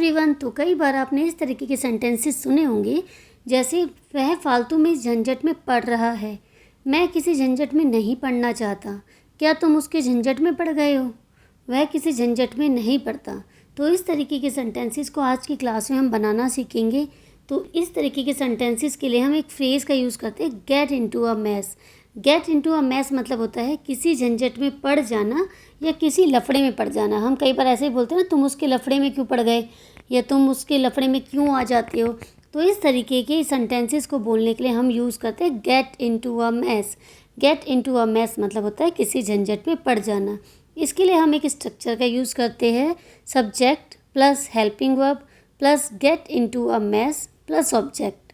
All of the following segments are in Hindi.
एवरीवन। तो कई बार आपने इस तरीके के सेंटेंसेस सुने होंगे, जैसे वह फालतू में झंझट में पड़ रहा है, मैं किसी झंझट में नहीं पड़ना चाहता, क्या तुम उसके झंझट में पड़ गए हो, वह किसी झंझट में नहीं पड़ता। तो इस तरीके के सेंटेंसेस को आज की क्लास में हम बनाना सीखेंगे। तो इस तरीके के सेंटेंसेस के लिए हम एक फ्रेज़ का यूज़ करते हैं, get into a mess. Get into a mess मतलब होता है किसी झंझट में पड़ जाना या किसी लफड़े में पड़ जाना। हम कई बार ऐसे ही बोलते हैं ना, तुम उसके लफड़े में क्यों पड़ गए या तुम उसके लफड़े में क्यों आ जाते हो। तो इस तरीके के सेंटेंसेस को बोलने के लिए हम यूज़ करते हैं get into a mess. Get into a mess मतलब होता है किसी झंझट में पड़ जाना। इसके लिए हम एक स्ट्रक्चर का यूज़ करते हैं, subject plus helping verb plus get into a mess plus object.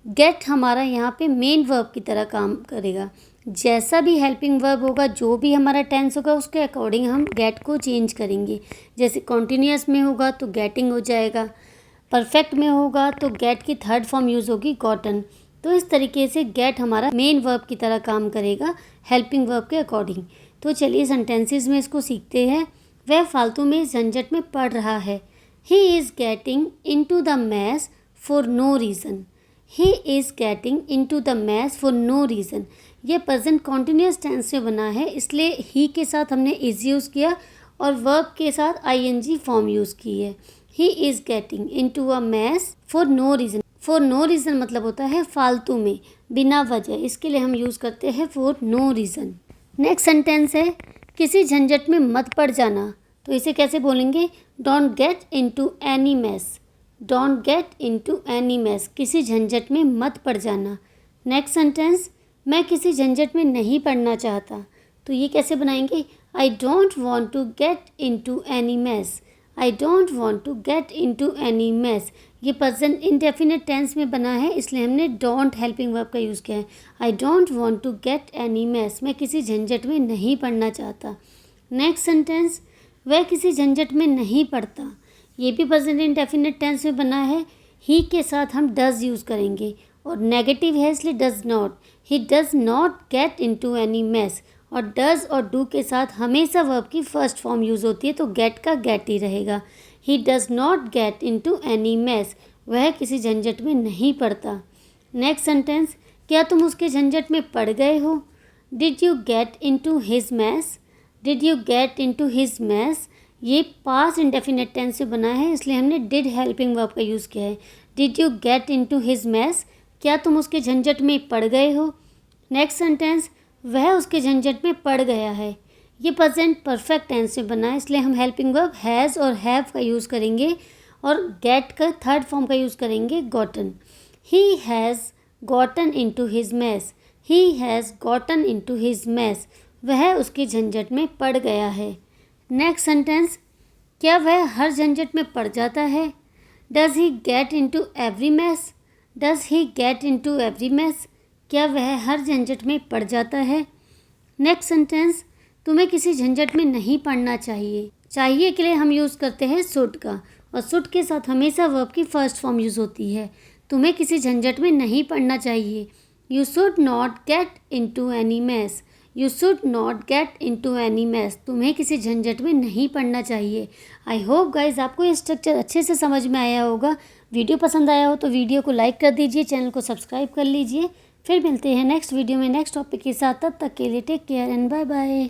Get हमारा यहाँ पे मेन वर्ब की तरह काम करेगा। जैसा भी हेल्पिंग वर्ब होगा, जो भी हमारा टेंस होगा, उसके अकॉर्डिंग हम गेट को चेंज करेंगे। जैसे कॉन्टिन्यूअस में होगा तो गेटिंग हो जाएगा, परफेक्ट में होगा तो गेट की थर्ड फॉर्म यूज़ होगी गॉटन। तो इस तरीके से गेट हमारा मेन वर्ब की तरह काम करेगा हेल्पिंग वर्ब के अकॉर्डिंग। तो चलिए सेंटेंसेस में इसको सीखते हैं। वह फालतू में झंझट में पड़ रहा है, he is getting into the mess for no reason. He is getting into the mess for no reason. ये प्रेजेंट कॉन्टिन्यूअस टेंस में बना है, इसलिए ही के साथ हमने इज़ यूज़ किया और वर्ब के साथ आईएनजी फॉर्म यूज़ की है। He is getting into a mess for no reason. For no reason मतलब होता है फालतू में, बिना वजह। इसके लिए हम यूज़ करते हैं for no reason. Next sentence है किसी झंझट में मत पड़ जाना। तो इसे कैसे बोलेंगे, don't get into any mess. Don't get into any mess, किसी झंझट में मत पड़ जाना। नेक्स्ट सेंटेंस, मैं किसी झंझट में नहीं पड़ना चाहता। तो ये कैसे बनाएंगे, I don't want to get into any mess. I don't want to get into any mess. ये प्रेजेंट इंडेफिनिट टेंस में बना है, इसलिए हमने डोंट हेल्पिंग वर्ब का यूज़ किया है। I don't want to get any mess, मैं किसी झंझट में नहीं पड़ना चाहता। नेक्स्ट सेंटेंस, वह किसी झंझट में नहीं पड़ता। ये भी प्रेजेंट इंडेफिनिट टेंस में बना है। ही के साथ हम डज यूज़ करेंगे और नेगेटिव है इसलिए does not. He does not get into any mess. और डज और डू के साथ हमेशा वर्ब की फर्स्ट फॉर्म यूज़ होती है, तो गेट का गेट ही रहेगा। He does not get into any mess, वह किसी झंझट में नहीं पड़ता। नेक्स्ट सेंटेंस, क्या तुम उसके झंझट में पड़ गए हो। Did you get into his mess. Did you get into his mess, ये पास्ट इंडेफिनिट टेंस से बना है, इसलिए हमने डिड हेल्पिंग वर्ब का यूज़ किया है। Did you get into his mess, क्या तुम उसके झंझट में पड़ गए हो। नेक्स्ट सेंटेंस, वह उसके झंझट में पड़ गया है। ये प्रेजेंट परफेक्ट टेंस से बना है, इसलिए हम हेल्पिंग वर्ब हैज़ और हैव का यूज़ करेंगे और गेट का थर्ड फॉर्म का यूज़ करेंगे gotten. He has gotten into his mess. He has gotten into his mess, वह उसके झंझट में पड़ गया है। नेक्स्ट सेंटेंस, क्या वह हर झंझट में पड़ जाता है। Does he get into every mess. Does he get into every mess, क्या वह हर झंझट में पड़ जाता है। नेक्स्ट सेंटेंस, तुम्हें किसी झंझट में नहीं पड़ना चाहिए। चाहिए के लिए हम यूज़ करते हैं शुड का, और शुड के साथ हमेशा वर्ब की फर्स्ट फॉर्म यूज़ होती है। तुम्हें किसी झंझट में नहीं पड़ना चाहिए। You should not get into any mess. You should not get into any mess, तुम्हें किसी झंझट में नहीं पड़ना चाहिए। आई होप गाइज आपको ये स्ट्रक्चर अच्छे से समझ में आया होगा। वीडियो पसंद आया हो तो वीडियो को लाइक कर दीजिए, चैनल को सब्सक्राइब कर लीजिए। फिर मिलते हैं नेक्स्ट वीडियो में नेक्स्ट टॉपिक के साथ। तब तक के लिए take care and bye bye.